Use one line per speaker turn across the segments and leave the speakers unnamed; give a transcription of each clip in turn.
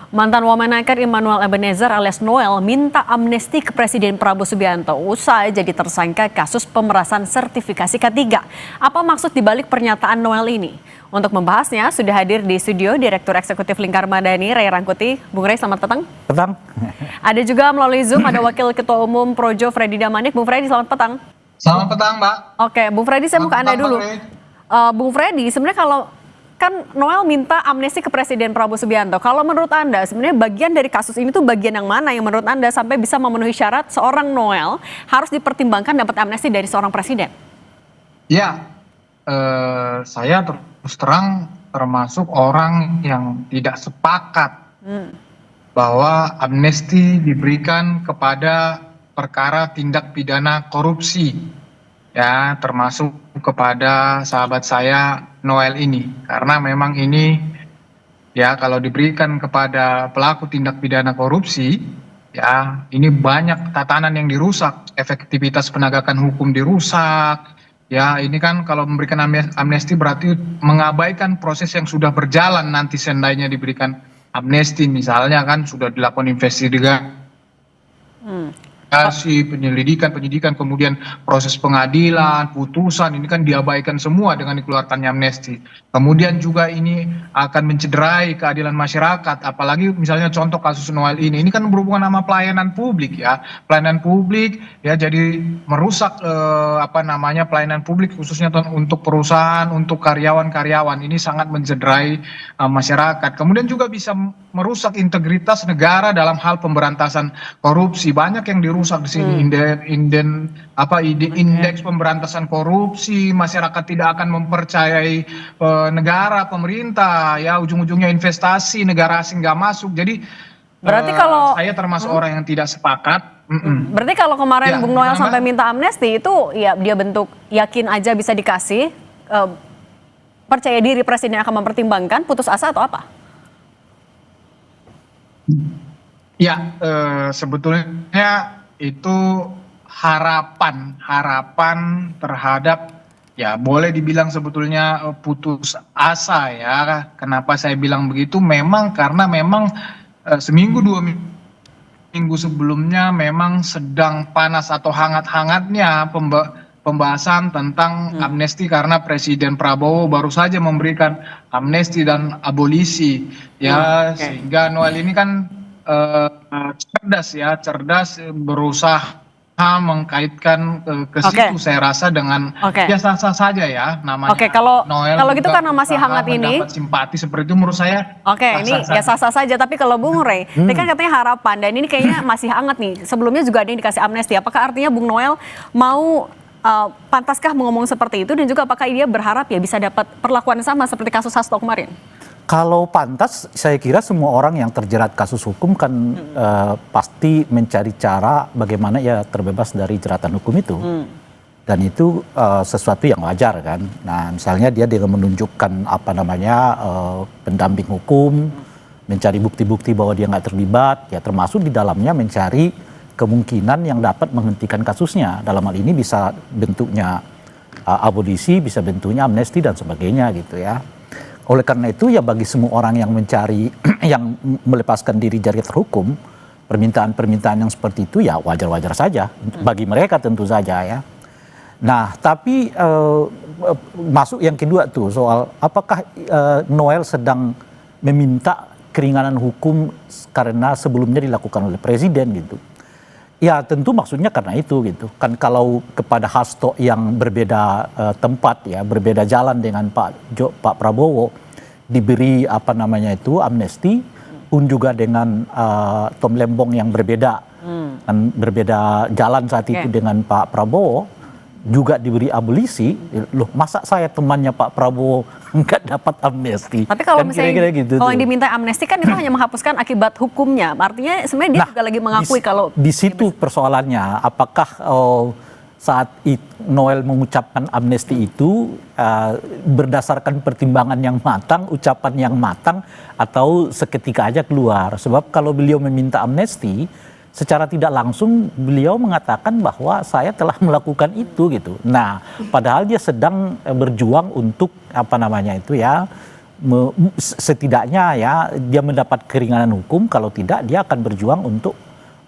Mantan Wamenaker Immanuel Ebenezer alias Noel minta amnesti ke Presiden Prabowo Subianto usai jadi tersangka kasus pemerasan sertifikasi K3. Apa maksud dibalik pernyataan Noel ini? Untuk membahasnya sudah hadir di studio Direktur Eksekutif Lingkar Madani, Ray Rangkuti. Bung Ray, selamat petang.
Petang.
Ada juga melalui Zoom ada Wakil Ketua Umum Projo Freddy Damanik. Bung Freddy, selamat petang.
Selamat petang, Mbak.
Oke, Bung Freddy, saya mau ke Anda dulu. Bung Freddy, sebenarnya kalau kan Noel minta amnesti ke Presiden Prabowo Subianto. Kalau menurut Anda, sebenarnya bagian dari kasus ini tuh bagian yang mana yang menurut Anda sampai bisa memenuhi syarat seorang Noel harus dipertimbangkan dapat amnesti dari seorang presiden?
Ya, saya terus terang termasuk orang yang tidak sepakat bahwa amnesti diberikan kepada perkara tindak pidana korupsi. Ya, termasuk kepada sahabat saya Noel ini, karena memang ini ya kalau diberikan kepada pelaku tindak pidana korupsi, ya ini banyak tatanan yang dirusak, efektivitas penegakan hukum dirusak. Ya, ini kan kalau memberikan amnesti berarti mengabaikan proses yang sudah berjalan nanti seandainya diberikan amnesti, misalnya kan sudah dilakukan investigasi, penyidikan, kemudian proses pengadilan, putusan, ini kan diabaikan semua dengan dikeluarkannya amnesti. Kemudian juga ini akan mencederai keadilan masyarakat, apalagi misalnya contoh kasus Noel ini kan berhubungan sama pelayanan publik ya, pelayanan publik ya, jadi merusak pelayanan publik khususnya untuk perusahaan, untuk karyawan-karyawan, ini sangat mencederai masyarakat. Kemudian juga bisa merusak integritas negara dalam hal pemberantasan korupsi. Banyak yang dirusak di sini, indeks pemberantasan korupsi, masyarakat tidak akan mempercayai negara, pemerintah, ya ujung-ujungnya investasi negara asing nggak masuk. Jadi
berarti kalau
saya termasuk orang yang tidak sepakat.
Berarti kalau kemarin
Ya,
Bung Noel sampai minta amnesti itu ya dia bentuk yakin aja bisa dikasih, percaya diri presiden akan mempertimbangkan, putus asa atau apa?
Ya, sebetulnya itu harapan terhadap, ya boleh dibilang sebetulnya putus asa ya. Kenapa saya bilang begitu? Memang karena seminggu 2 minggu sebelumnya memang sedang panas atau hangat-hangatnya pembahasan tentang amnesti, karena Presiden Prabowo baru saja memberikan amnesti dan abolisi ya. Sehingga Noel ini kan cerdas berusaha mengkaitkan ke situ. Saya rasa dengan ya sah-sah saja ya namanya.
Kalau
Noel
gitu karena masih hangat ini
mendapat simpati seperti itu, menurut saya
ini ya sah-sah saja. Tapi kalau Bung Ray, ini kan katanya harapan dan ini kayaknya masih hangat nih. Sebelumnya juga ada yang dikasih amnesti. Apakah artinya Bung Noel mau pantaskah ngomong seperti itu, dan juga apakah dia berharap ya bisa dapat perlakuan sama seperti kasus Hasto kemarin?
Kalau pantas, saya kira semua orang yang terjerat kasus hukum kan pasti mencari cara bagaimana ya terbebas dari jeratan hukum itu. Dan itu sesuatu yang wajar kan. Nah, misalnya dia dengan menunjukkan pendamping hukum, mencari bukti-bukti bahwa dia nggak terlibat, ya termasuk di dalamnya mencari kemungkinan yang dapat menghentikan kasusnya. Dalam hal ini bisa bentuknya abolisi, bisa bentuknya amnesti dan sebagainya gitu ya. Oleh karena itu ya bagi semua orang yang mencari, yang melepaskan diri dari hukum, permintaan-permintaan yang seperti itu ya wajar-wajar saja. Bagi mereka tentu saja ya. Nah tapi masuk yang kedua tuh soal apakah Noel sedang meminta keringanan hukum karena sebelumnya dilakukan oleh presiden gitu. Ya tentu maksudnya karena itu gitu kan. Kalau kepada Hasto yang berbeda tempat ya, berbeda jalan dengan Pak Prabowo, diberi amnesti, pun juga dengan Tom Lembong yang berbeda kan, berbeda jalan saat itu dengan Pak Prabowo, juga diberi abolisi. Loh, masa saya temannya Pak Prabowo nggak dapat amnesti?
Tapi kalau misalnya
kira-kira gitu
kalau yang diminta amnesti kan itu hanya menghapuskan akibat hukumnya. Artinya sebenarnya dia juga lagi mengakui kalau
di situ persoalannya, apakah saat Noel mengucapkan amnesti itu berdasarkan pertimbangan yang matang, ucapan yang matang, atau seketika aja keluar? Sebab kalau beliau meminta amnesti, secara tidak langsung beliau mengatakan bahwa saya telah melakukan itu gitu. Nah, padahal dia sedang berjuang untuk setidaknya ya dia mendapat keringanan hukum, kalau tidak dia akan berjuang untuk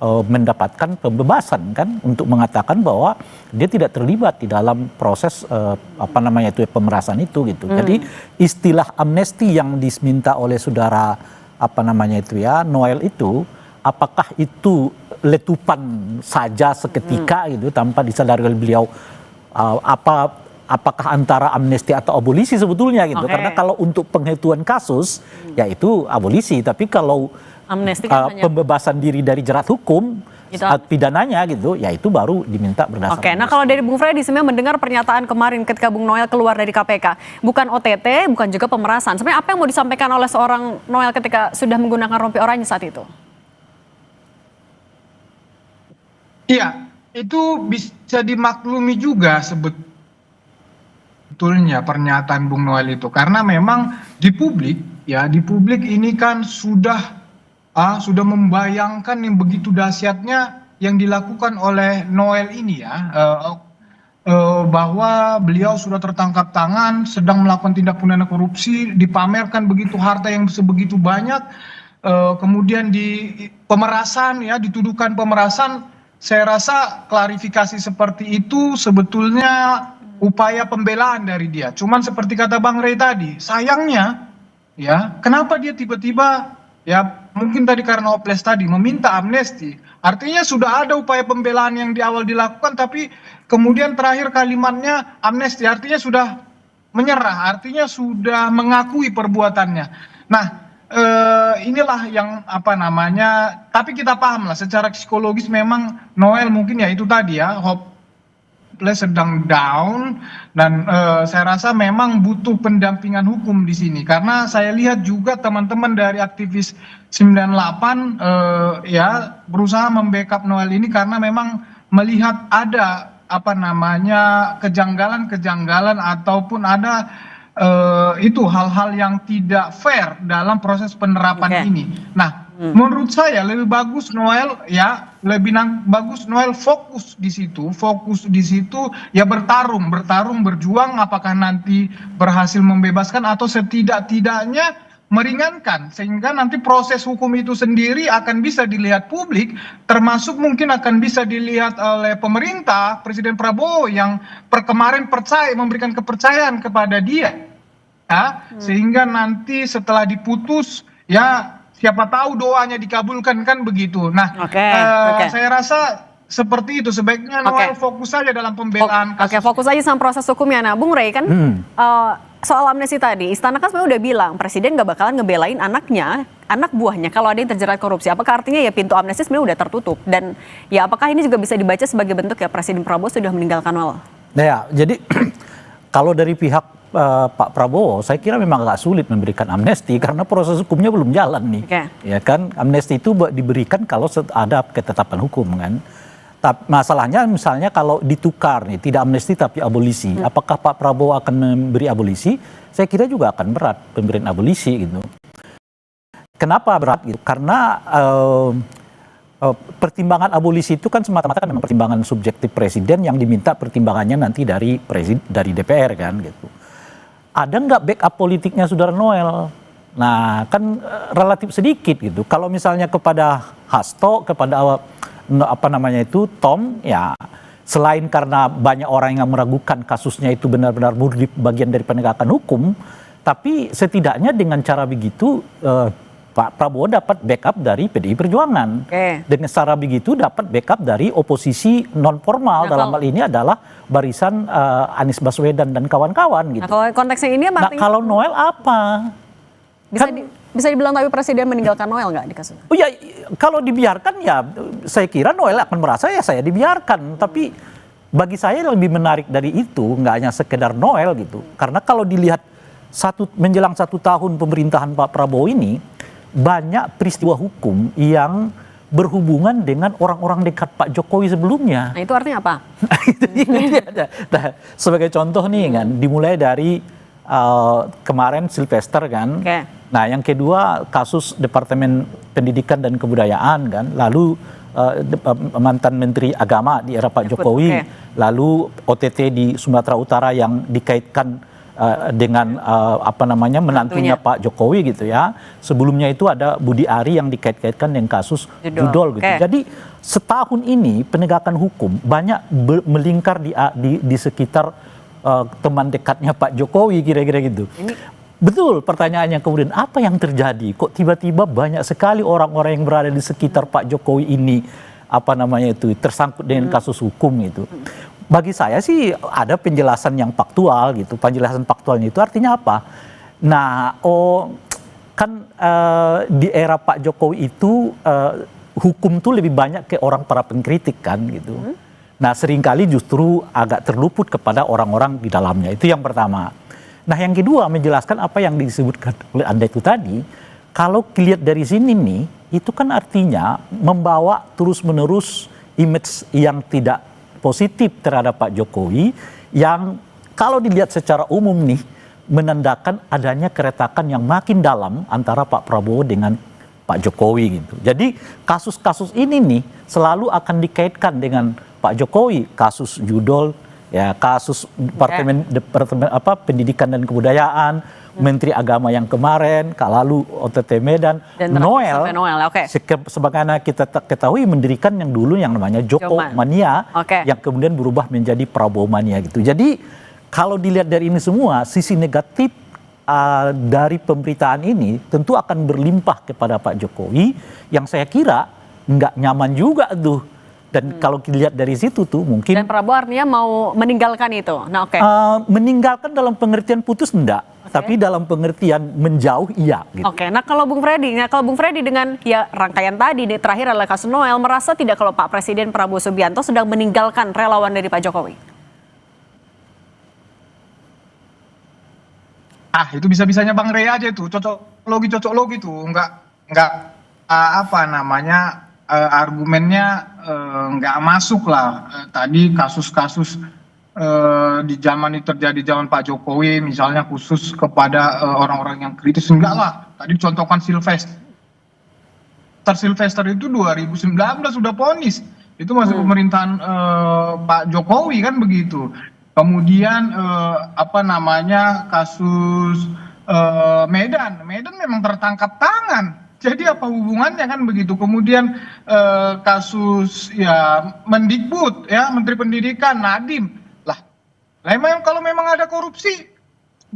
mendapatkan pembebasan kan, untuk mengatakan bahwa dia tidak terlibat di dalam proses pemerasan itu gitu. Jadi istilah amnesti yang diminta oleh saudara Noel itu, apakah itu letupan saja seketika gitu tanpa disadari oleh beliau, apakah antara amnesti atau abolisi sebetulnya gitu. Karena kalau untuk penghitungan kasus ya itu abolisi, tapi kalau
amnesti kan
pembebasan diri dari jerat hukum pidananya gitu, ya itu baru diminta berdasarkan.
Oke, nah kalau dari Bung Freddy sebenarnya mendengar pernyataan kemarin ketika Bung Noel keluar dari KPK, bukan OTT, bukan juga pemerasan. Sebenarnya apa yang mau disampaikan oleh seorang Noel ketika sudah menggunakan rompi oranye saat itu?
Iya, itu bisa dimaklumi juga sebetulnya pernyataan Bung Noel itu, karena memang di publik ini kan sudah membayangkan yang begitu dahsyatnya yang dilakukan oleh Noel ini bahwa beliau sudah tertangkap tangan sedang melakukan tindak pidana korupsi, dipamerkan begitu harta yang sebegitu banyak, kemudian di pemerasan dituduhkan pemerasan. Saya rasa klarifikasi seperti itu sebetulnya upaya pembelaan dari dia. Cuman seperti kata Bang Rey tadi, sayangnya kenapa dia tiba-tiba mungkin tadi karena hopeless tadi meminta amnesti. Artinya sudah ada upaya pembelaan yang di awal dilakukan, tapi kemudian terakhir kalimatnya amnesti, artinya sudah menyerah, artinya sudah mengakui perbuatannya. Nah, inilah yang tapi kita paham lah secara psikologis memang Noel mungkin itu tadi hopeless, sedang down, dan saya rasa memang butuh pendampingan hukum di sini, karena saya lihat juga teman-teman dari aktivis 98 berusaha membackup Noel ini karena memang melihat ada kejanggalan ataupun ada hal-hal yang tidak fair dalam proses penerapan ini. Nah, menurut saya lebih bagus Noel fokus di situ berjuang, apakah nanti berhasil membebaskan atau setidak-tidaknya meringankan, sehingga nanti proses hukum itu sendiri akan bisa dilihat publik, termasuk mungkin akan bisa dilihat oleh pemerintah, Presiden Prabowo yang kemarin memberikan kepercayaan kepada dia, sehingga nanti setelah diputus siapa tahu doanya dikabulkan kan begitu. Nah, saya rasa seperti itu, sebaiknya Noel fokus saja dalam pembelaan kasus.
Fokus aja sama proses hukumnya. Nah, Bung Rey kan soal amnesti tadi, Istana kan sebenarnya udah bilang Presiden gak bakalan ngebelain anak buahnya kalau ada yang terjerat korupsi. Apakah artinya pintu amnesti sebenarnya udah tertutup, dan apakah ini juga bisa dibaca sebagai bentuk Presiden Prabowo sudah meninggalkan Noel?
Nah jadi kalau dari pihak Pak Prabowo, saya kira memang agak sulit memberikan amnesti karena proses hukumnya belum jalan nih. Ya kan, amnesti itu diberikan kalau ada ketetapan hukum kan. Tapi masalahnya misalnya kalau ditukar nih, tidak amnesti tapi abolisi, apakah Pak Prabowo akan memberi abolisi? Saya kira juga akan berat pemberian abolisi gitu. Kenapa berat gitu? Karena pertimbangan abolisi itu kan semata-mata memang pertimbangan subjektif Presiden yang diminta pertimbangannya nanti dari DPR kan gitu. Ada nggak backup politiknya Saudara Noel? Nah kan relatif sedikit gitu. Kalau misalnya kepada Hasto, kepada Tom, selain karena banyak orang yang meragukan kasusnya itu benar-benar murni bagian dari penegakan hukum, tapi setidaknya dengan cara begitu Pak Prabowo dapat backup dari PDI Perjuangan. Dengan cara begitu dapat backup dari oposisi non formal, dalam hal ini adalah barisan Anies Baswedan dan kawan-kawan gitu.
Nah, kalau konteksnya ini
kalau Noel apa?
Bisa dibilang tapi Presiden meninggalkan Noel nggak di kasus?
Oh ya, kalau dibiarkan saya kira Noel akan merasa saya dibiarkan. Tapi bagi saya lebih menarik dari itu nggak hanya sekedar Noel gitu. Karena kalau dilihat menjelang 1 tahun pemerintahan Pak Prabowo ini, banyak peristiwa hukum yang berhubungan dengan orang-orang dekat Pak Jokowi sebelumnya.
Nah itu artinya apa?
Nah, sebagai contoh nih kan, dimulai dari kemarin Silvester kan. Nah yang kedua kasus Departemen Pendidikan dan Kebudayaan kan, lalu mantan Menteri Agama di era Pak Jokowi, lalu OTT di Sumatera Utara yang dikaitkan dengan menantunya Pak Jokowi gitu ya. Sebelumnya itu ada Budi Ari yang dikait-kaitkan dengan kasus judol gitu. Jadi setahun ini penegakan hukum banyak melingkar di sekitar teman dekatnya Pak Jokowi kira-kira gitu. Betul, pertanyaannya kemudian apa yang terjadi? Kok tiba-tiba banyak sekali orang-orang yang berada di sekitar Pak Jokowi ini tersangkut dengan kasus hukum itu. Bagi saya sih ada penjelasan yang faktual gitu. Penjelasan faktualnya itu artinya apa? Nah, di era Pak Jokowi itu hukum tuh lebih banyak ke orang para pengkritik kan gitu. Nah, seringkali justru agak terluput kepada orang-orang di dalamnya. Itu yang pertama. Nah, yang kedua menjelaskan apa yang disebutkan oleh Anda itu tadi. Kalau dilihat dari sini nih, itu kan artinya membawa terus-menerus image yang tidak positif terhadap Pak Jokowi yang kalau dilihat secara umum nih menandakan adanya keretakan yang makin dalam antara Pak Prabowo dengan Pak Jokowi gitu. Jadi kasus-kasus ini nih selalu akan dikaitkan dengan Pak Jokowi, kasus judol ya, kasus departemen pendidikan dan kebudayaan, Menteri Agama yang kemarin, lalu OTT Medan, Noel, sebagaimana kita ketahui mendirikan yang dulu yang namanya Joko Mania, yang kemudian berubah menjadi Prabowo Mania gitu. Jadi kalau dilihat dari ini semua, sisi negatif dari pemberitaan ini tentu akan berlimpah kepada Pak Jokowi, yang saya kira nggak nyaman juga tuh. Dan kalau dilihat dari situ tuh mungkin...
Dan Prabowo artinya mau meninggalkan itu? Nah,
meninggalkan dalam pengertian putus enggak, tapi dalam pengertian menjauh iya. Gitu.
Nah kalau Bung Freddy dengan ya rangkaian tadi terakhir adalah kasus Noel, merasa tidak kalau Pak Presiden Prabowo Subianto sedang meninggalkan relawan dari Pak Jokowi?
Itu bisa-bisanya Bang Rey aja itu, cocok logi tuh, nggak argumennya nggak masuk lah. Tadi kasus-kasus di zaman itu terjadi zaman Pak Jokowi misalnya khusus kepada orang-orang yang kritis, enggak lah. Tadi contohkan Sylvester itu 2019 sudah vonis, itu masih pemerintahan Pak Jokowi kan begitu. Kemudian kasus Medan memang tertangkap tangan. Jadi apa hubungannya kan begitu. Kemudian kasus ya Mendikbud ya, Menteri Pendidikan Nadiem lah. Kalau memang ada korupsi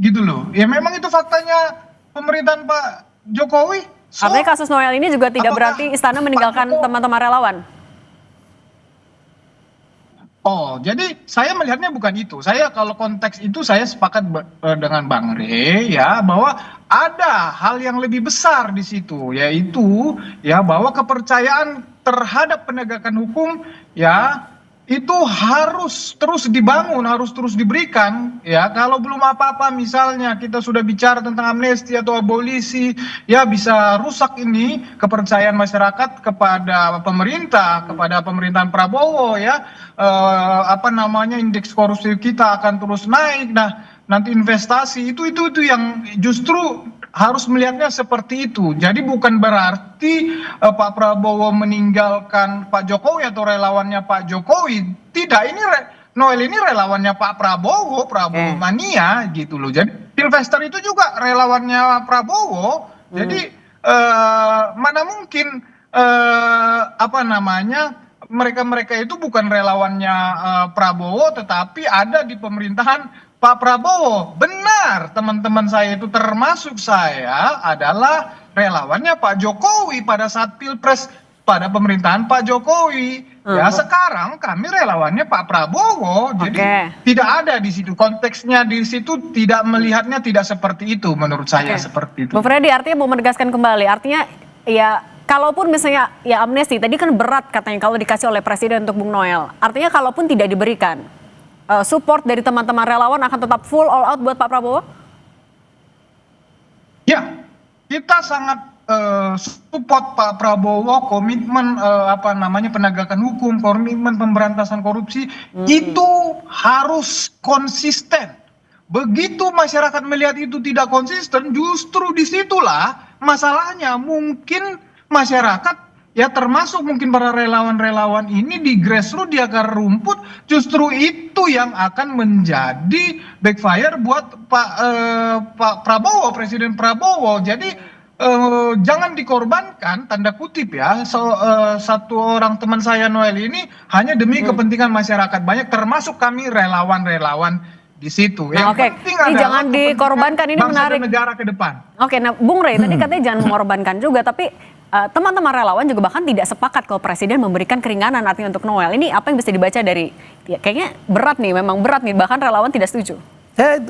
gitu loh. Ya memang itu faktanya pemerintahan Pak Jokowi.
Artinya kasus Noel ini juga tidak berarti istana meninggalkan teman-teman relawan.
Jadi saya melihatnya bukan itu. Saya kalau konteks itu saya sepakat dengan Bang Rey ya, bahwa ada hal yang lebih besar di situ, yaitu ya bahwa kepercayaan terhadap penegakan hukum ya itu harus terus dibangun, harus terus diberikan ya. Kalau belum apa-apa misalnya kita sudah bicara tentang amnesti atau abolisi ya, bisa rusak ini kepercayaan masyarakat kepada pemerintah, kepada pemerintahan Prabowo ya. Indeks korupsi kita akan terus naik. Nah, nanti investasi itu yang justru harus melihatnya seperti itu. Jadi bukan berarti Pak Prabowo meninggalkan Pak Jokowi atau relawannya Pak Jokowi. Tidak, ini Noel ini relawannya Pak Prabowo, Mania gitu loh. Jadi Sylvester itu juga relawannya Prabowo. Jadi mana mungkin mereka itu bukan relawannya Prabowo, tetapi ada di pemerintahan Pak Prabowo. Benar, teman-teman saya itu termasuk saya adalah relawannya Pak Jokowi pada saat Pilpres pada pemerintahan Pak Jokowi. Ya sekarang kami relawannya Pak Prabowo. Jadi tidak ada di situ, konteksnya di situ tidak melihatnya tidak seperti itu menurut saya seperti itu.
Bung Freddy, artinya mau menegaskan kembali, artinya ya kalaupun misalnya ya amnesti tadi kan berat katanya kalau dikasih oleh Presiden untuk Bung Noel. Artinya kalaupun tidak diberikan, support dari teman-teman relawan akan tetap full all out buat Pak Prabowo?
Ya, kita sangat support Pak Prabowo, komitmen penegakan hukum, komitmen pemberantasan korupsi itu harus konsisten. Begitu masyarakat melihat itu tidak konsisten, justru disitulah masalahnya. Mungkin masyarakat ya termasuk mungkin para relawan-relawan ini di grassroots, di akar rumput, justru itu yang akan menjadi backfire buat Pak Prabowo, Presiden Prabowo. Jadi jangan dikorbankan, tanda kutip ya, satu orang teman saya Noel ini hanya demi kepentingan masyarakat banyak, termasuk kami relawan-relawan di situ. Yang
Oke,
penting
ini
adalah
jangan dikorbankan, ini
bangsa
menarik.
dan negara ke depan.
Oke, nah Bung Rey tadi katanya jangan mengorbankan juga, tapi teman-teman relawan juga bahkan tidak sepakat kalau Presiden memberikan keringanan artinya untuk Noel. Ini apa yang bisa dibaca dari, ya kayaknya berat nih, memang berat nih, bahkan relawan tidak setuju.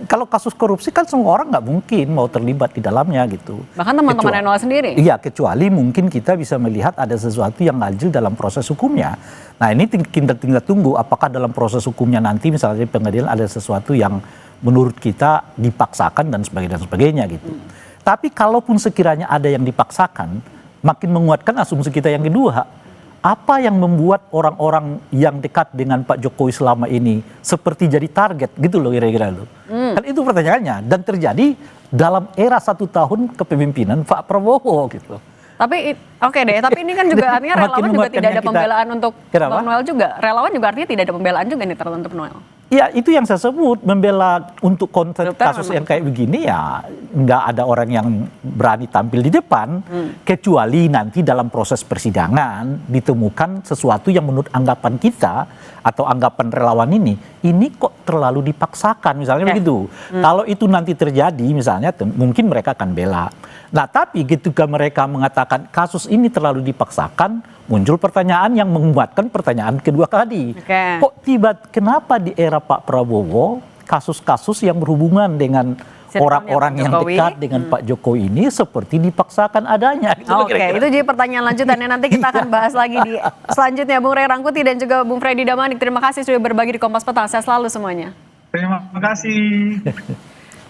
Kalau kasus korupsi kan semua orang nggak mungkin mau terlibat di dalamnya gitu.
Bahkan teman-teman Noel sendiri.
Iya, kecuali mungkin kita bisa melihat ada sesuatu yang ganjil dalam proses hukumnya. Nah ini kita tinggal tunggu apakah dalam proses hukumnya nanti misalnya di pengadilan ada sesuatu yang menurut kita dipaksakan dan sebagainya gitu. Tapi kalaupun sekiranya ada yang dipaksakan, makin menguatkan asumsi kita yang kedua. Apa yang membuat orang-orang yang dekat dengan Pak Jokowi selama ini seperti jadi target gitu loh kira-kira loh. Kan itu pertanyaannya, dan terjadi dalam era 1 tahun kepemimpinan Pak Prabowo gitu.
Tapi oke deh, tapi ini kan juga artinya relawan juga tidak ada pembelaan untuk Bang Noel juga. Relawan juga artinya tidak ada pembelaan juga nih terhadap Noel.
Ya itu yang saya sebut, membela untuk konteks kasus yang kayak begini ya nggak ada orang yang berani tampil di depan, kecuali nanti dalam proses persidangan ditemukan sesuatu yang menurut anggapan kita atau anggapan relawan ini kok terlalu dipaksakan misalnya begitu. Kalau itu nanti terjadi misalnya mungkin mereka akan bela. Nah tapi ketika mereka mengatakan kasus ini terlalu dipaksakan, muncul pertanyaan yang menguatkan pertanyaan kedua tadi. Kok kenapa di era Pak Prabowo kasus-kasus yang berhubungan dengan orang-orang yang dekat dengan Pak Jokowi ini seperti dipaksakan adanya. Gitu
Oke, itu jadi pertanyaan lanjutannya, nanti kita akan bahas lagi di selanjutnya. Bung Rey Rangkuti dan juga Bung Freddy Damanik, terima kasih sudah berbagi di Kompas Petang. Saya selalu semuanya.
Terima kasih.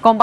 Kompas